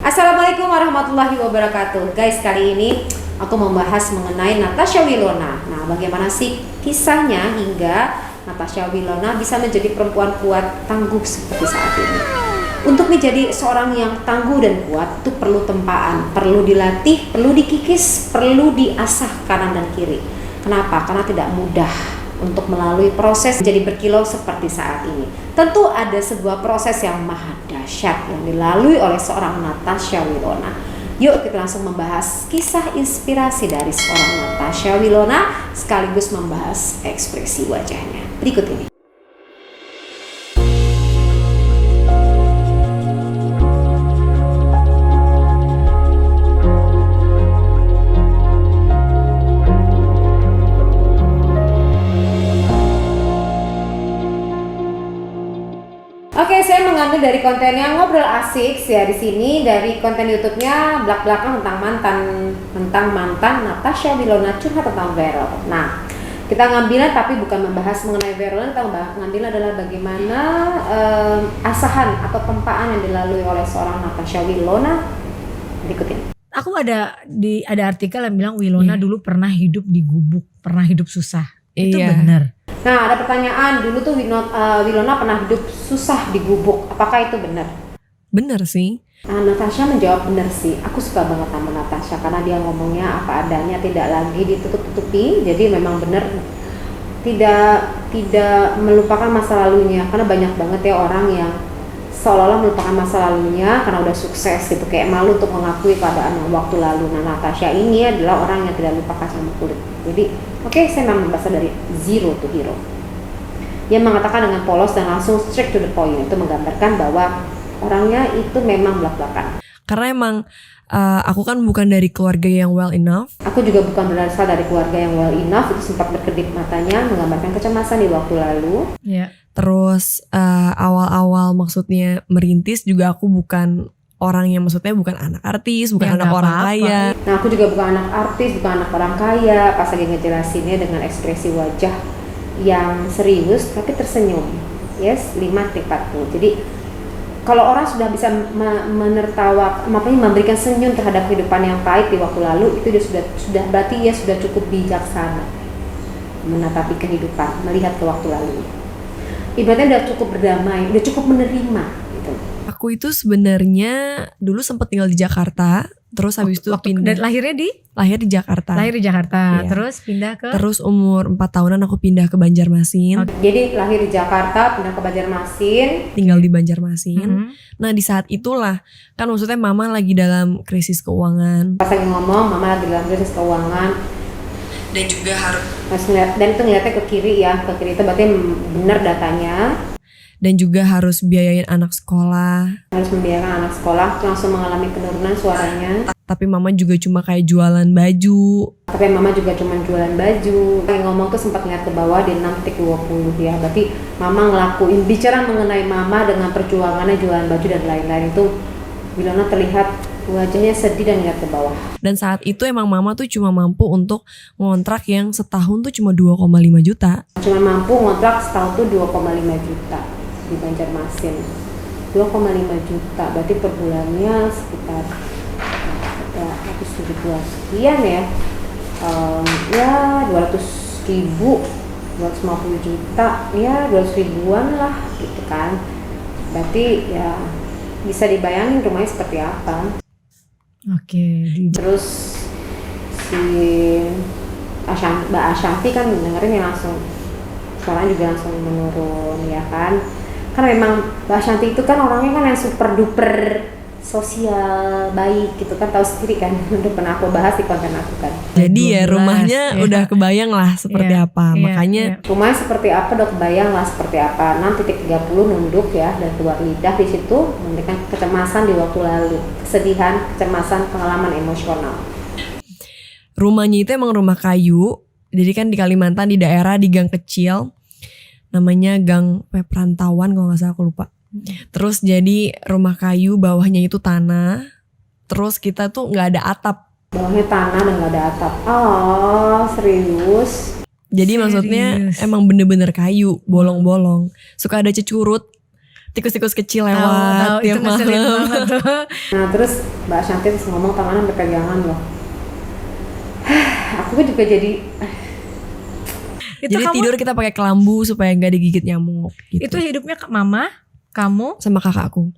Assalamualaikum warahmatullahi wabarakatuh. Guys, kali ini aku membahas mengenai Natasha Wilona. Nah, bagaimana sih kisahnya hingga Natasha Wilona bisa menjadi perempuan kuat tangguh seperti saat ini. Untuk menjadi seorang yang tangguh dan kuat itu perlu tempaan, perlu dilatih, perlu dikikis, perlu diasah kanan dan kiri. Kenapa? Karena tidak mudah untuk melalui proses jadi berkilau seperti saat ini. Tentu ada sebuah proses yang maha dahsyat yang dilalui oleh seorang Natasha Wilona. Yuk kita langsung membahas kisah inspirasi dari seorang Natasha Wilona sekaligus membahas ekspresi wajahnya. Berikut ini. Oke, saya mengambil dari kontennya Ngobrol Asik ya di sini dari konten YouTube-nya belak-belakan tentang mantan Natasha Wilona curhat tentang Vero. Nah, kita ngambilnya tapi bukan membahas mengenai Vero, kita ngambil adalah bagaimana asahan atau tempaan yang dilalui oleh seorang Natasha Wilona. Berikut ini. Aku ada artikel yang bilang Wilona dulu pernah hidup di gubuk, pernah hidup susah. Itu benar. Nah, ada pertanyaan, dulu tuh Wilona pernah hidup susah di gubuk. Apakah itu benar? Benar sih. Nah, Natasha menjawab benar sih. Aku suka banget sama Natasha karena dia ngomongnya apa adanya, tidak lagi ditutup-tutupi. Jadi memang benar tidak melupakan masa lalunya. Karena banyak banget ya orang yang seolah-olah melupakan masa lalunya karena udah sukses gitu, kayak malu untuk mengakui keadaan waktu lalu. Nah, Natasha ini adalah orang yang tidak lupakan sama kulit. Jadi saya memang membahas dari zero to hero. Dia mengatakan dengan polos dan langsung straight to the point. Itu menggambarkan bahwa orangnya itu memang belak-belakan. Karena emang aku kan bukan dari keluarga yang well enough. Aku juga bukan berasal dari keluarga yang well enough. Itu sempat berkedip matanya, menggambarkan kecemasan di waktu lalu. Iya. Terus awal-awal maksudnya merintis juga aku bukan orang yang maksudnya bukan anak artis, bukan anak orang kaya. Nah, aku juga bukan anak artis, bukan anak orang kaya. Pas lagi ngejelasinnya dengan ekspresi wajah yang serius tapi tersenyum. Yes, 5-40. Jadi kalau orang sudah bisa memberikan senyum terhadap kehidupan yang pahit di waktu lalu, itu dia sudah berarti ia sudah cukup bijaksana menatapi kehidupan, melihat ke waktu lalu. Ibaratnya udah cukup berdamai, udah cukup menerima gitu. Aku itu sebenarnya dulu sempat tinggal di Jakarta, terus habis itu pindah. Lahir di Jakarta. Iya. Terus pindah ke. Terus umur 4 tahunan aku pindah ke Banjarmasin. Jadi lahir di Jakarta, pindah ke Banjarmasin, tinggal di Banjarmasin. Nah, di saat itulah kan maksudnya mama lagi dalam krisis keuangan. pas lagi ngomong mama lagi dalam krisis keuangan. Dan juga harus Dan itu ngeliatnya ke kiri itu berarti benar datanya. Dan juga harus biayain anak sekolah. Harus membiarkan anak sekolah, langsung mengalami penurunan suaranya. Tapi mama juga cuma kayak jualan baju. Tapi mama juga cuma jualan baju. Yang ngomong tuh sempat ngeliat ke bawah di 6.20 ya. Berarti mama bicara mengenai mama dengan perjuangannya jualan baju dan lain-lain itu Wilona terlihat wajahnya sedih dan ngeliat ke bawah. Dan saat itu emang mama tuh cuma mampu untuk ngontrak yang setahun tuh cuma 2,5 juta. Cuma mampu ngontrak setahun tuh 2,5 juta di Banjarmasin. 2,5 juta berarti per bulannya sekitar 170 sekian ya. Ya 200 ribu, 250 juta, ya 200 ribuan lah gitu kan. Berarti ya bisa dibayangin rumahnya seperti apa. Terus si Mbak Ashanti kan dengerin langsung suaranya juga langsung menurun ya kan. Karena memang Mbak Ashanti itu kan orangnya kan yang super duper sosial, baik gitu kan, tahu sendiri kan. Udah pernah aku bahas di konten aku kan. Jadi ya rumahnya udah kebayang lah seperti apa. Makanya rumahnya seperti apa udah kebayang lah seperti apa. 6.30 nunduk ya dan keluar lidah di situ memberikan kecemasan di waktu lalu, kesedihan, kecemasan, pengalaman emosional. Rumahnya itu emang rumah kayu. Jadi kan di Kalimantan di daerah di gang kecil. Namanya Gang Perantauan kalau gak salah, aku lupa. Terus jadi rumah kayu, bawahnya itu tanah. Terus kita tuh gak ada atap. Bawahnya tanah dan gak ada atap. Oh, serius? Jadi maksudnya emang bener-bener kayu, bolong-bolong. Suka ada cecurut. tikus-tikus kecil Tahu, lewat itu tiap ngeselin malam. banget tuh. Nah terus Mbak Ashanti terus ngomong tangannya berpegangan loh. Aku juga jadi Itu Jadi kamu, tidur kita pakai kelambu supaya nggak digigit nyamuk gitu. itu hidupnya mama, kamu, Sama kakakku.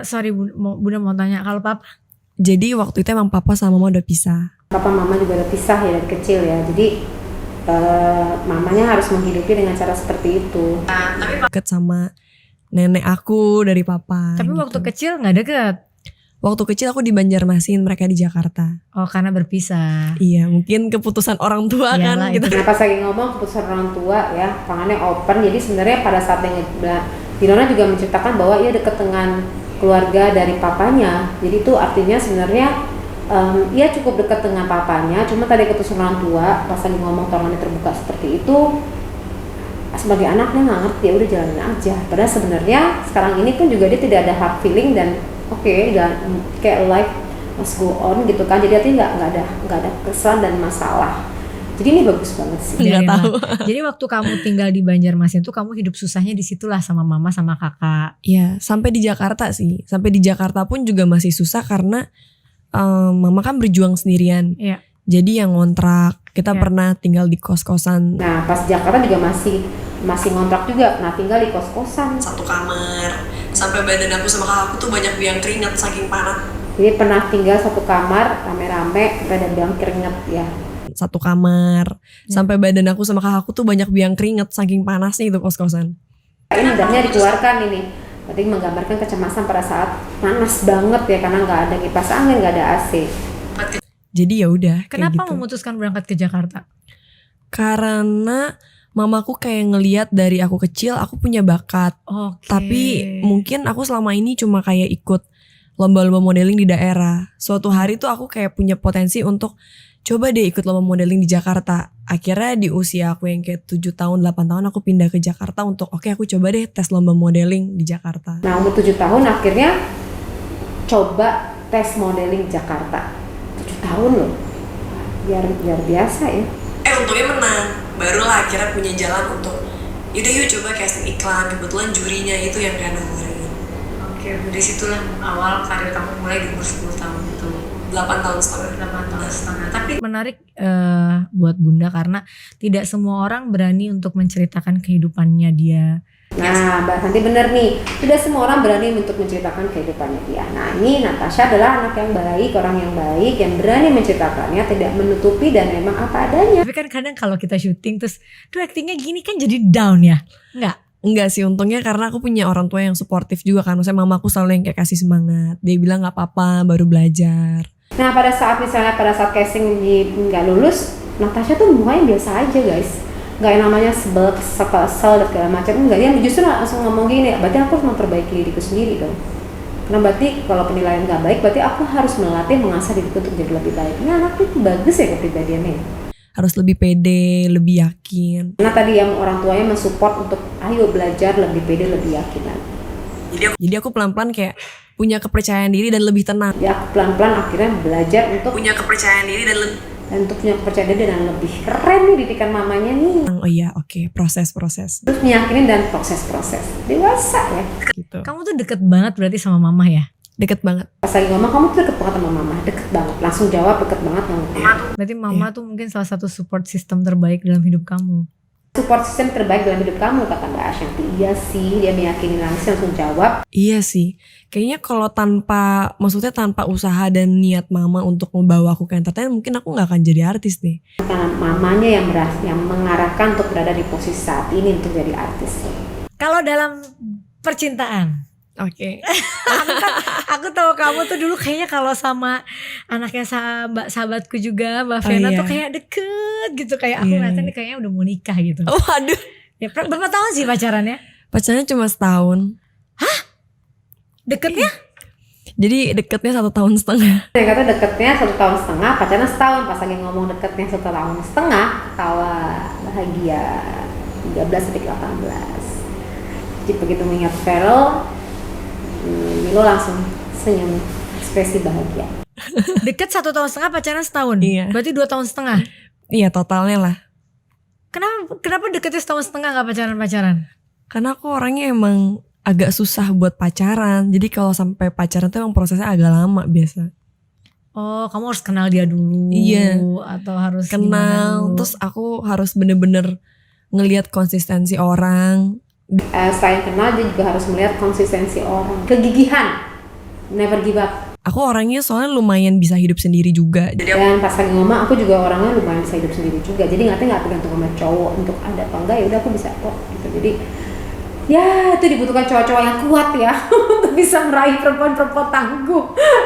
sorry Bunda mau tanya, kalau papa? Jadi waktu itu emang papa sama mama udah pisah. papa mama juga udah pisah ya dari kecil ya. Jadi mamanya harus menghidupi dengan cara seperti itu. Deket sama nenek aku dari papa. Tapi gitu. waktu kecil nggak deket. Waktu kecil aku di Banjarmasin, mereka di Jakarta. Oh karena berpisah. Iya, mungkin keputusan orang tua Iyalah, kan gitu. Nah pas lagi ngomong keputusan orang tua ya, tangannya open. Jadi sebenarnya pada saat yang Winona juga menceritakan bahwa ia dekat dengan keluarga dari papanya. Jadi itu artinya sebenarnya ia cukup dekat dengan papanya. Cuma tadi keputusan orang tua pas lagi ngomong tangannya terbuka seperti itu, sebagai anaknya nggak ngerti, ya udah jalanin aja. Padahal sebenarnya sekarang ini pun juga dia tidak ada hard feeling dan dan kayak life must go on gitu kan. Jadi artinya nggak ada kesan dan masalah. Jadi ini bagus banget sih. Nggak Biarin tahu. lah. Jadi waktu kamu tinggal di Banjarmasin tuh kamu hidup susahnya di situlah sama mama sama kakak. Iya, sampai di Jakarta sih. Sampai di Jakarta pun juga masih susah karena mama kan berjuang sendirian. Iya. Jadi yang ngontrak, kita Iya. pernah tinggal di kos-kosan Nah pas di Jakarta juga masih ngontrak juga. Nah tinggal di kos-kosan. satu kamar. Sampai badan aku sama kakakku tuh banyak yang keringat saking panas. Jadi pernah tinggal satu kamar rame-rame sampai ada biang keringet ya. Satu kamar. Sampai badan aku sama kakakku tuh banyak biang keringat saking panasnya itu kos-kosan. Ini indahnya dikeluarkan ini. Berarti menggambarkan kecemasan pada saat panas banget ya karena nggak ada kipas angin, nggak ada AC. Jadi ya udah kayak Kenapa gitu. memutuskan berangkat ke Jakarta? Karena mamaku kayak ngelihat dari aku kecil aku punya bakat. Oke. Tapi mungkin aku selama ini cuma kayak ikut lomba-lomba modeling di daerah. Suatu hari tuh aku kayak punya potensi untuk coba deh ikut lomba modeling di Jakarta. Akhirnya di usia aku yang kayak 7 tahun, 8 tahun aku pindah ke Jakarta untuk oke aku coba deh tes lomba modeling di Jakarta. Nah umur 7 tahun akhirnya coba tes modeling Jakarta. 7 tahun loh. Biar biasa ya. Untungnya menang. Barulah akhirnya punya jalan untuk yaudah yuk coba casting iklan. Kebetulan jurinya itu yang kayak nawarin. Oke, dari situlah awal karir kamu mulai di umur 10 tahun itu. 8 tahun setengah. 8 tahun setengah. Tapi menarik buat Bunda karena tidak semua orang berani untuk menceritakan kehidupannya dia. Nah Mbak Santi bener nih, tidak semua orang berani untuk menceritakan kehidupannya dia. Nah ini Natasha adalah anak yang baik, orang yang baik, yang berani menceritakannya, tidak menutupi dan memang apa adanya. Tapi kan kadang kalau kita syuting terus, tuh actingnya gini kan jadi down ya? Enggak sih, untungnya karena aku punya orang tua yang suportif juga kan. Maksudnya mamaku selalu yang kayak kasih semangat. Dia bilang gak apa-apa, baru belajar. Nah pada saat casting nggak lulus, Natasha tuh mukanya biasa aja guys. Nggak yang namanya sebel, kesel dan segala macam. Enggak, dia justru langsung ngomong gini, berarti aku harus memperbaiki diriku sendiri dong. Karena berarti kalau penilaian nggak baik, berarti aku harus melatih, mengasah diriku untuk jadi lebih baik. Ini anak itu bagus ya kepribadiannya. Harus lebih pede, lebih yakin. Karena tadi yang orang tuanya mensupport untuk ayo belajar lebih pede, lebih yakin lagi. Jadi aku pelan-pelan kayak punya kepercayaan diri dan lebih tenang. Ya aku pelan-pelan akhirnya belajar untuk Punya kepercayaan diri dan lebih untuk punya kepercayaan diri dan lebih keren nih didikan mamanya nih. oh iya oke, proses-proses Terus meyakinin dan proses-proses dewasa ya. gitu. Kamu tuh deket banget berarti sama mama ya? Deket banget. Pas lagi ngomong kamu tuh deket banget sama mama, deket banget. Langsung jawab deket banget ngomong. Berarti mama tuh mungkin salah satu support system terbaik dalam hidup kamu. Support system terbaik dalam hidup kamu kata Mbak Ashanti. Iya sih, dia meyakini langsung jawab. Iya sih. Kayaknya kalau maksudnya tanpa usaha dan niat mama untuk membawa aku ke entertain, mungkin aku nggak akan jadi artis deh. Karena mamanya yang mengarahkan untuk berada di posisi saat ini untuk jadi artis. Kalau dalam percintaan, Oke. aku tahu kamu tuh dulu kayaknya kalau sama anaknya sahabatku juga, Mbak Vena iya. tuh kayak deket gitu. Kayak aku Iya. ngeliatnya nih kayaknya udah mau nikah gitu. Waduh. Ya, berapa tahun sih pacarannya? Pacarnya cuma setahun. Deketnya? Jadi deketnya 1,5 tahun. Dia kata deketnya 1,5 tahun, pacarnya setahun. Pas lagi ngomong deketnya 1,5 tahun, tawa bahagia 13-18. Jadi begitu mengingat Feral, Milo langsung senyum, ekspresi bahagia. Deket 1,5 tahun pacaran setahun. Iya. Berarti 2,5 tahun. Iya totalnya lah. Kenapa deketnya 1,5 tahun nggak pacaran? Karena aku orangnya emang agak susah buat pacaran. Jadi kalau sampai pacaran tuh emang prosesnya agak lama biasa. Oh, kamu harus kenal dia dulu. Iya. Atau harus gimana Kenal, dulu? terus aku harus bener-bener ngelihat konsistensi orang. Selain kenal, dia juga harus melihat konsistensi orang, kegigihan, never give up. Aku orangnya soalnya lumayan bisa hidup sendiri juga. Dan pas lagi ngomong, aku juga orangnya lumayan bisa hidup sendiri juga. Jadi nggak tergantung sama cowok untuk ada apa enggak, ya udah aku bisa kok gitu. Jadi ya itu dibutuhkan cowok-cowok yang kuat ya untuk bisa meraih perempuan-perempuan tangguh.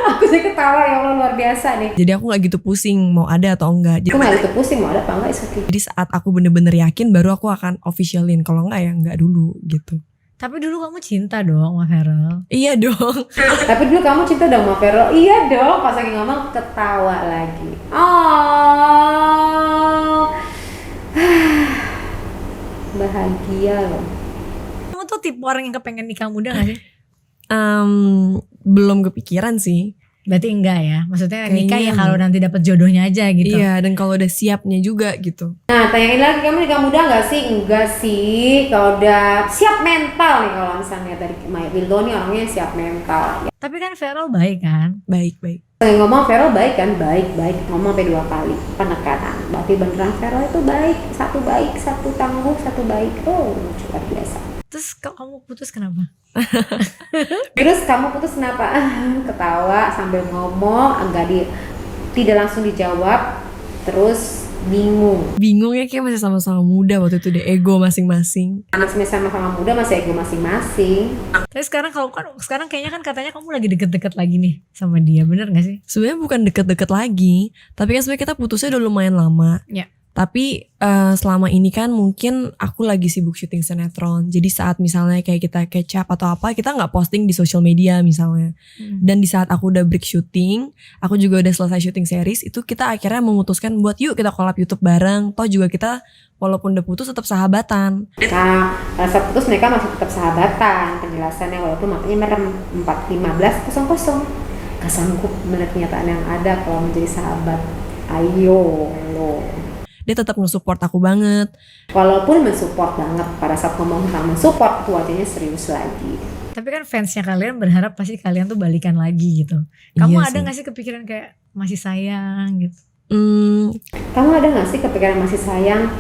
Aku sih ketawa, ya Allah, luar biasa nih. Jadi aku nggak gitu pusing mau ada atau enggak. Aku nggak gitu pusing mau ada apa enggak, is okay. Jadi saat aku bener-bener yakin baru aku akan officialin. Kalau enggak ya enggak dulu gitu. Tapi dulu kamu cinta dong sama Feral. Iya dong. Tapi dulu kamu cinta dong sama Vero? Iya dong, pas lagi ngomong ketawa lagi. Oh, bahagia loh. Kamu tuh tipe orang yang kepengen nikah muda gak sih? Belum kepikiran sih. Berarti enggak ya? Maksudnya nikah ya Kayaknya kalau nanti dapat jodohnya aja gitu. Iya, dan kalau udah siapnya juga gitu. Nah, tanyain lagi, kamu nikah muda nggak sih? Enggak sih. Kalau udah siap mental nih, kalau misalnya dari Maya Wildo nih orangnya siap mental. Tapi kan Feral baik kan? Baik. Saya ngomong Vero baik kan? Baik. Ngomong sampai 2 kali penekanan. Berarti beneran Vero itu baik, satu tangguh, satu baik. Oh, luar biasa. Terus kamu putus kenapa? Terus kamu putus kenapa? Ketawa sambil ngomong, tidak langsung dijawab, terus bingung. Bingung ya, kayak masih sama-sama muda waktu itu deh, ego masing-masing. Anak sama-sama muda masih ego masing-masing. Tapi sekarang kayaknya kan katanya kamu lagi deket-deket lagi nih sama dia, bener gak sih? Sebenarnya bukan deket-deket lagi, tapi kan sebenarnya kita putusnya udah lumayan lama. Ya. Tapi selama ini kan mungkin aku lagi sibuk syuting sinetron. Jadi saat misalnya kayak kita catch up atau apa, kita nggak posting di social media misalnya. Dan di saat aku udah break syuting, aku juga udah selesai syuting series, itu kita akhirnya memutuskan buat yuk kita collab YouTube bareng. Toh juga kita walaupun udah putus tetap sahabatan. Nah, pada saat putus mereka masih tetap sahabatan. Penjelasannya walaupun makanya merem 4-15-00. Gak sanggup melihat kenyataan yang ada kalau menjadi sahabat. Ayo lo. Dia tetap nge-support aku banget. Walaupun mensupport banget, pada saat ngomong tentang mensupport, itu wajahnya serius lagi. Tapi kan fansnya kalian berharap pasti kalian tuh balikan lagi gitu. Kamu Iya ada sih. gak sih kepikiran kayak masih sayang gitu? Kamu ada gak sih kepikiran masih sayang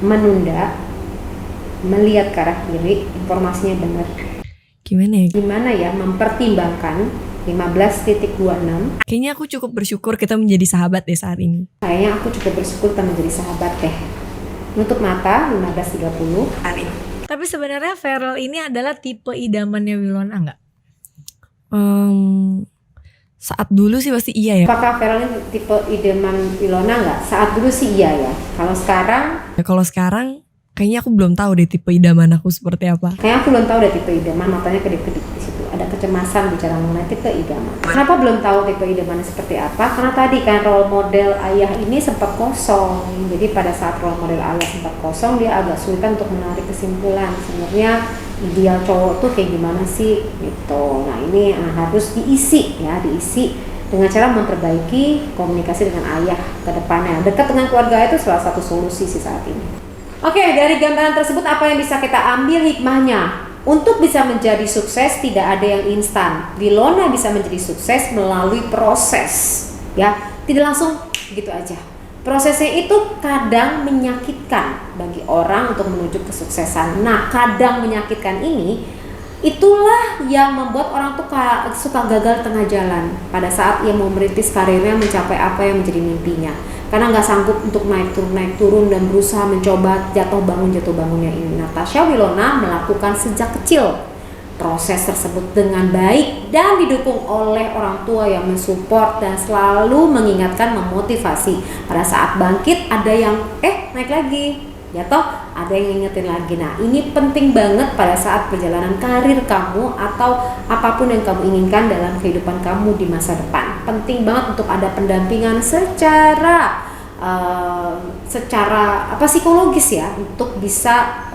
menunda, melihat ke arah kiri, informasinya benar? Gimana ya mempertimbangkan 15.26? Kayaknya aku cukup bersyukur kita menjadi sahabat deh saat ini. Kayaknya aku cukup bersyukur kita menjadi sahabat deh. Nutup mata 15.30. Tapi sebenarnya Feral ini adalah tipe idamannya Wilona nggak? Saat dulu sih pasti iya ya. Apakah Feral ini tipe idaman Wilona nggak? Saat dulu sih iya ya. Kalau sekarang Kayaknya aku belum tahu deh tipe idaman aku seperti apa. kayaknya aku belum tahu deh tipe idaman, matanya kedip-kedip di situ. Ada kecemasan bicara mengenai tipe idaman. Kenapa belum tahu tipe idaman seperti apa? Karena tadi kan role model ayah ini sempat kosong. Jadi pada saat role model ayah sempat kosong, dia agak sulit untuk menarik kesimpulan. Sebenarnya ideal cowok tuh kayak gimana sih gitu. Nah ini harus diisi dengan cara memperbaiki komunikasi dengan ayah ke depannya. Dekat dengan keluarga itu salah satu solusi sih saat ini. Oke, dari gambaran tersebut apa yang bisa kita ambil hikmahnya? Untuk bisa menjadi sukses tidak ada yang instan. Wilona bisa menjadi sukses melalui proses, ya, tidak langsung gitu aja. Prosesnya itu kadang menyakitkan bagi orang untuk menuju kesuksesan. Nah, kadang menyakitkan ini itulah yang membuat orang tuh suka gagal tengah jalan pada saat ia mau merintis karirnya mencapai apa yang menjadi mimpinya. Karena nggak sanggup untuk naik turun dan berusaha mencoba jatuh bangunnya ini. Natasha Wilona melakukan sejak kecil proses tersebut dengan baik dan didukung oleh orang tua yang mensupport dan selalu mengingatkan, memotivasi. Pada saat bangkit ada yang naik lagi, jatuh ada yang ngingetin lagi. Nah ini penting banget pada saat perjalanan karir kamu atau apapun yang kamu inginkan dalam kehidupan kamu di masa depan. Penting banget untuk ada pendampingan secara psikologis ya, untuk bisa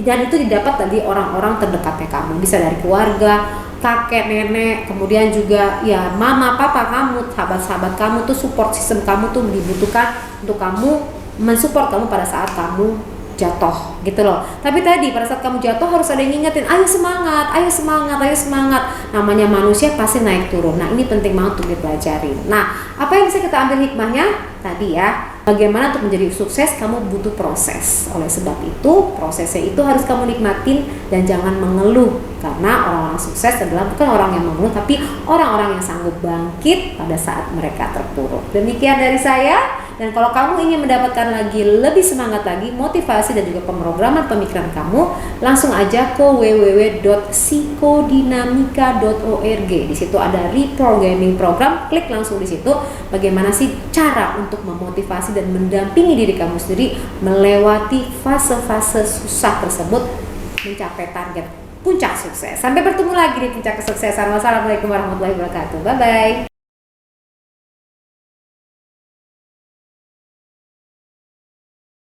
dan itu didapat dari orang-orang terdekatnya kamu, bisa dari keluarga, kakek, nenek, kemudian juga ya mama, papa kamu, sahabat-sahabat kamu tuh support system kamu tuh dibutuhkan untuk kamu mensupport kamu pada saat kamu jatuh gitu loh. Tapi tadi pada saat kamu jatuh harus ada yang ngingetin, ayo semangat, ayo semangat, ayo semangat. Namanya manusia pasti naik turun. Nah ini penting banget untuk dipelajari. Nah apa yang bisa kita ambil hikmahnya? Tadi ya, bagaimana untuk menjadi sukses kamu butuh proses. Oleh sebab itu prosesnya itu harus kamu nikmatin dan jangan mengeluh. Karena orang-orang sukses adalah bukan orang yang mengeluh, tapi orang-orang yang sanggup bangkit pada saat mereka terpuruk. Demikian dari saya. Dan kalau kamu ingin mendapatkan lagi lebih semangat lagi, motivasi dan juga pemrograman pemikiran kamu, langsung aja ke www.psikodinamika.org. Di situ ada reprogramming program, klik langsung di situ. Bagaimana sih cara untuk memotivasi dan mendampingi diri kamu sendiri melewati fase-fase susah tersebut mencapai target puncak sukses. Sampai bertemu lagi di puncak kesuksesan. Wassalamualaikum warahmatullahi wabarakatuh. Bye bye.